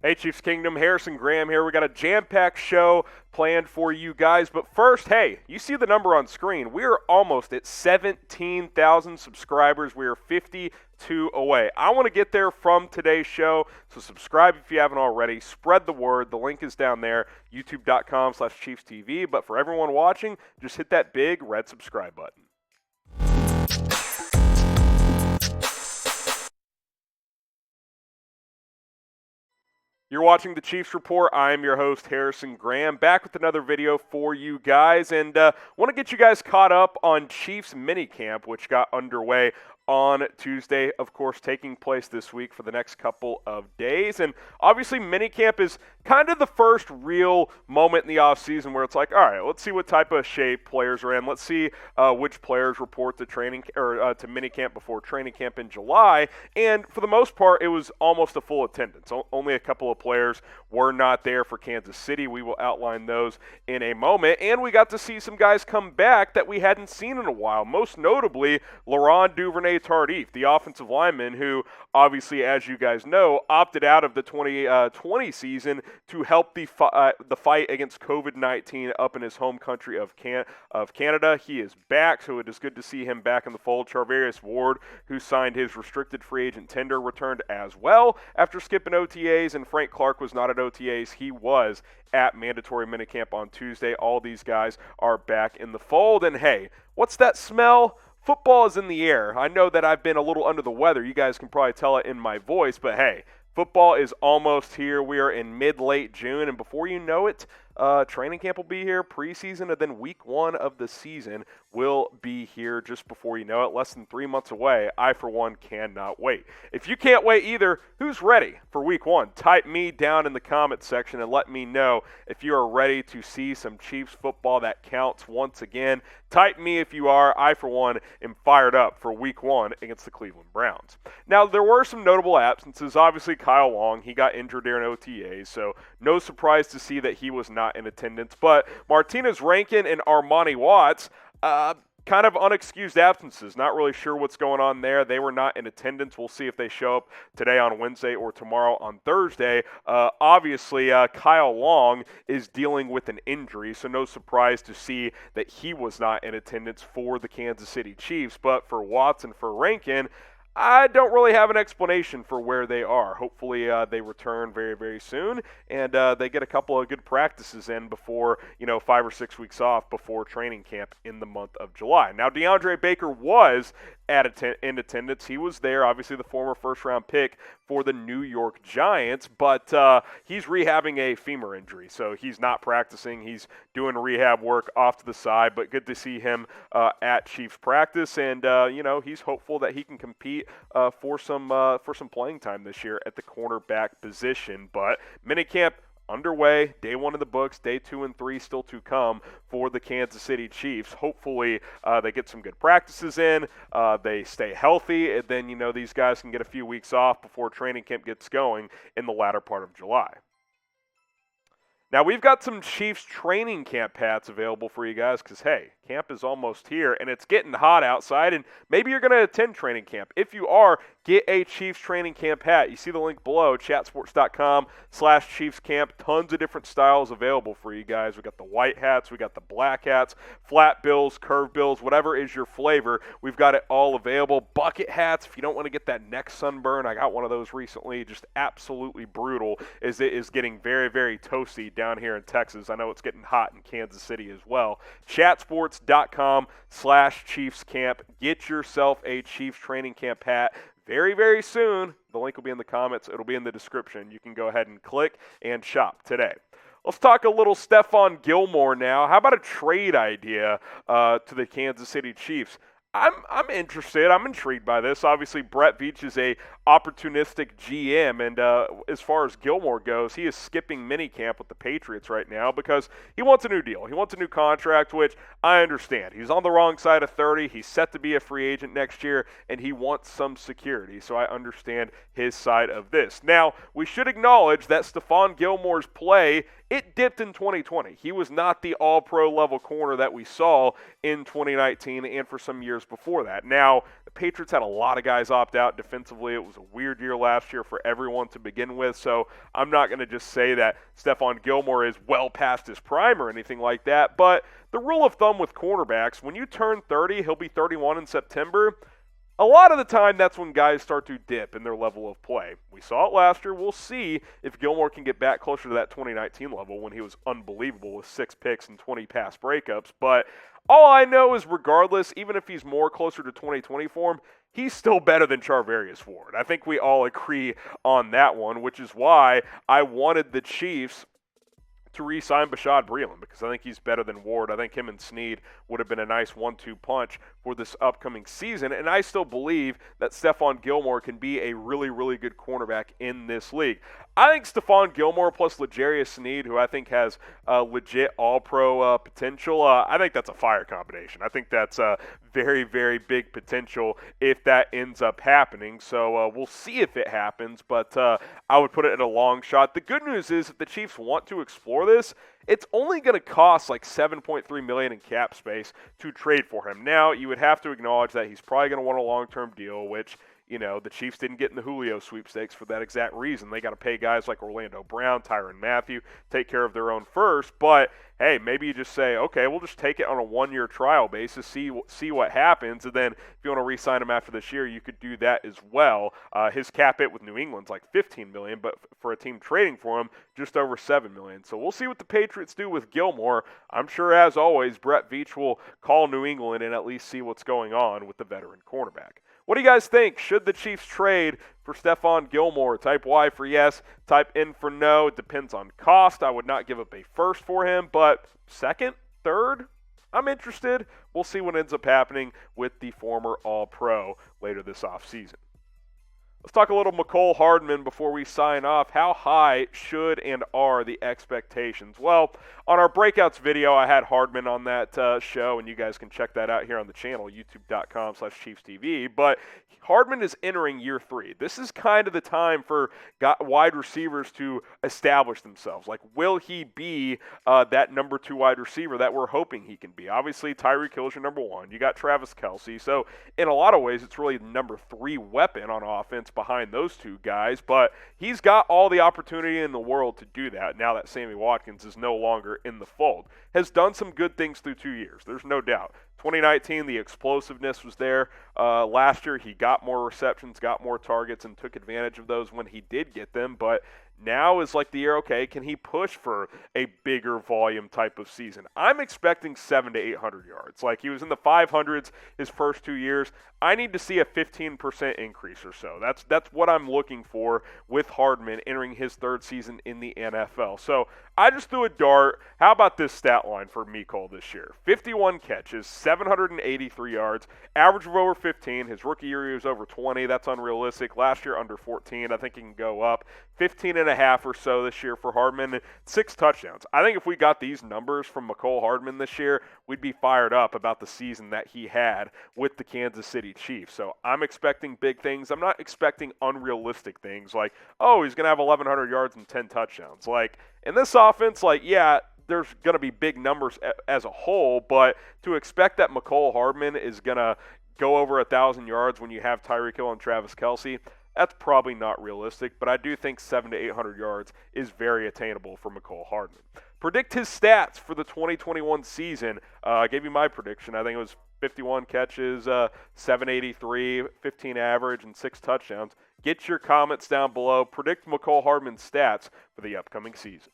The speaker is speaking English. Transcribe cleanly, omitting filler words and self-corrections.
Hey, Chiefs Kingdom, Harrison Graham here. We got a jam-packed show planned for you guys. But first, hey, you see the number on screen. We are almost at 17,000 subscribers. We are 52 away. I want to get there from today's show, so subscribe if you haven't already. Spread the word. The link is down there, youtube.com/ChiefsTV. But for everyone watching, just hit that big red subscribe button. You're watching the Chiefs Report. I'm your host, Harrison Graham, back with another video for you guys. And want to get you guys caught up on Chiefs Minicamp, which got underway on Tuesday, of course, taking place this week for the next couple of days. And obviously, Minicamp is kind of the first real moment in the offseason where it's like, all right, let's see what type of shape players are in. Let's see which players report to training or to Minicamp before training camp in July. And for the most part, it was almost a full attendance. Only a couple of players were not there for Kansas City. We will outline those in a moment. And we got to see some guys come back that we hadn't seen in a while, most notably Laurent Duvernay-Tardif, the offensive lineman who, obviously, as you guys know, opted out of the 2020 season to help the fight against COVID-19 up in his home country of Canada. He is back, so it is good to see him back in the fold. Charvarius, who signed his restricted free agent tender, returned as well after skipping OTAs, and Frank Clark was not at OTAs. He was at mandatory minicamp on Tuesday. All these guys are back in the fold, and hey, what's that smell? Football is in the air. I know that I've been a little under the weather. You guys can probably tell it in my voice, but hey, football is almost here. We are in mid-late June, and before you know it, training camp will be here, preseason, and then week one of the season will be here just before you know it. Less than 3 months away. I, for one, cannot wait. If you can't wait either, who's ready for week one? Type me down in the comments section and let me know if you are ready to see some Chiefs football that counts once again. Type me if you are. I, for one, am fired up for week one against the Cleveland Browns. Now, there were some notable absences. Obviously, Kyle Long, he got injured during OTAs, so no surprise to see that he was not in attendance. But Martinas, Rankin, and Armani Watts, kind of unexcused absences. Not really sure what's going on there. They were not in attendance. We'll see if they show up today on Wednesday or tomorrow on Thursday. Obviously, Kyle Long is dealing with an injury, so no surprise to see that he was not in attendance for the Kansas City Chiefs. But for Watts and for Rankin, I don't really have an explanation for where they are. Hopefully they return very, very soon, and they get a couple of good practices in before, 5 or 6 weeks off before training camp in the month of July. Now, DeAndre Baker was in attendance. He was there, obviously the former first-round pick for the New York Giants, but he's rehabbing a femur injury, so he's not practicing. He's doing rehab work off to the side, but good to see him at Chiefs practice, and he's hopeful that he can compete for some playing time this year at the cornerback position. But minicamp underway, day one in the books, day 2 and 3 still to come for the Kansas City Chiefs. Hopefully they get some good practices in, they stay healthy, and then these guys can get a few weeks off before training camp gets going in the latter part of July. Now, we've got some Chiefs training camp hats available for you guys because, hey, camp is almost here, and it's getting hot outside, and maybe you're going to attend training camp. If you are, get a Chiefs training camp hat. You see the link below, chatsports.com/ChiefsCamp. Tons of different styles available for you guys. We got the white hats, we got the black hats, flat bills, curved bills, whatever is your flavor. We've got it all available. Bucket hats, if you don't want to get that neck sunburn. I got one of those recently, just absolutely brutal, as it is getting very, very toasty down here in Texas. I know it's getting hot in Kansas City as well. Chatsports.com/ChiefsCamp. Get yourself a Chiefs training camp hat very, very soon. The link will be in the comments. It'll be in the description. You can go ahead and click and shop today. Let's talk a little Stephon Gilmore now. How about a trade idea to the Kansas City Chiefs? I'm interested. I'm intrigued by this. Obviously, Brett Veach is a opportunistic GM, and as far as Gilmore goes, he is skipping minicamp with the Patriots right now because he wants a new deal. He wants a new contract, which I understand. He's on the wrong side of 30. He's set to be a free agent next year, and he wants some security, so I understand his side of this. Now, we should acknowledge that Stephon Gilmore's play, it dipped in 2020. He was not the all-pro level corner that we saw in 2019 and for some years before that. Now, the Patriots had a lot of guys opt out defensively. It was a weird year last year for everyone to begin with, so I'm not going to just say that Stephon Gilmore is well past his prime or anything like that, but the rule of thumb with cornerbacks, when you turn 30, he'll be 31 in September, a lot of the time, that's when guys start to dip in their level of play. We saw it last year. We'll see if Gilmore can get back closer to that 2019 level when he was unbelievable with 6 picks and 20 pass breakups. But all I know is regardless, even if he's more closer to 2020 form, he's still better than Charvarius Ward. I think we all agree on that one, which is why I wanted the Chiefs to re-sign Bashaud Breeland because I think he's better than Ward. I think him and Snead would have been a nice 1-2 punch for this upcoming season, and I still believe that Stephon Gilmore can be a really, really good cornerback in this league. I think Stephon Gilmore plus L'Jarius Snead, who I think has legit all-pro potential, I think that's a fire combination. I think that's a very, very big potential if that ends up happening. So we'll see if it happens, but I would put it at a long shot. The good news is if the Chiefs want to explore this, it's only going to cost like $7.3 million in cap space to trade for him. Now, you would have to acknowledge that he's probably going to want a long-term deal, which, you know, the Chiefs didn't get in the Julio sweepstakes for that exact reason. They got to pay guys like Orlando Brown, Tyrann Mathieu, take care of their own first. But, hey, maybe you just say, okay, we'll just take it on a one-year trial basis, see what happens. And then if you want to re-sign him after this year, you could do that as well. His cap hit with New England's like $15 million, but for a team trading for him, just over $7 million. So we'll see what the Patriots do with Gilmore. I'm sure, as always, Brett Veach will call New England and at least see what's going on with the veteran cornerback. What do you guys think? Should the Chiefs trade for Stephon Gilmore? Type Y for yes, type N for no. It depends on cost. I would not give up a first for him, but second, third, I'm interested. We'll see what ends up happening with the former All-Pro later this offseason. Let's talk a little Mecole Hardman before we sign off. How high should and are the expectations? Well, on our Breakouts video, I had Hardman on that show, and you guys can check that out here on the channel, youtube.com/ChiefsTV. But Hardman is entering year 3. This is kind of the time for wide receivers to establish themselves. Like, will he be that number 2 wide receiver that we're hoping he can be? Obviously, Tyreek Hill's your number 1. You got Travis Kelce. So, in a lot of ways, it's really the number 3 weapon on offense behind those 2 guys. But he's got all the opportunity in the world to do that now that Sammy Watkins is no longer in the fold. Has done some good things through 2 years. There's no doubt. 2019, the explosiveness was there. Last year, he got more receptions, got more targets, and took advantage of those when he did get them. But now is like the year, okay, can he push for a bigger volume type of season? I'm expecting 700 to 800 yards. Like, he was in the 500s his first 2 years. I need to see a 15% increase or so. That's what I'm looking for with Hardman entering his 3rd season in the NFL. So I just threw a dart. How about this stat line for Mecole this year? 51 catches, 783 yards, average of over 15. His rookie year, he was over 20. That's unrealistic. Last year, under 14. I think he can go up. 15 and a half or so this year for Hardman, 6 touchdowns. I think if we got these numbers from Mecole Hardman this year, we'd be fired up about the season that he had with the Kansas City Chiefs. So I'm expecting big things. I'm not expecting unrealistic things like, oh, he's going to have 1,100 yards and 10 touchdowns. Like, in this offense, like, yeah, there's going to be big numbers as a whole, but to expect that Mecole Hardman is going to go over 1,000 yards when you have Tyreek Hill and Travis Kelce, that's probably not realistic, but I do think 700 to 800 yards is very attainable for Mecole Hardman. Predict his stats for the 2021 season. I gave you my prediction. I think it was 51 catches, 783, 15 average, and 6 touchdowns. Get your comments down below. Predict Mecole Hardman's stats for the upcoming season.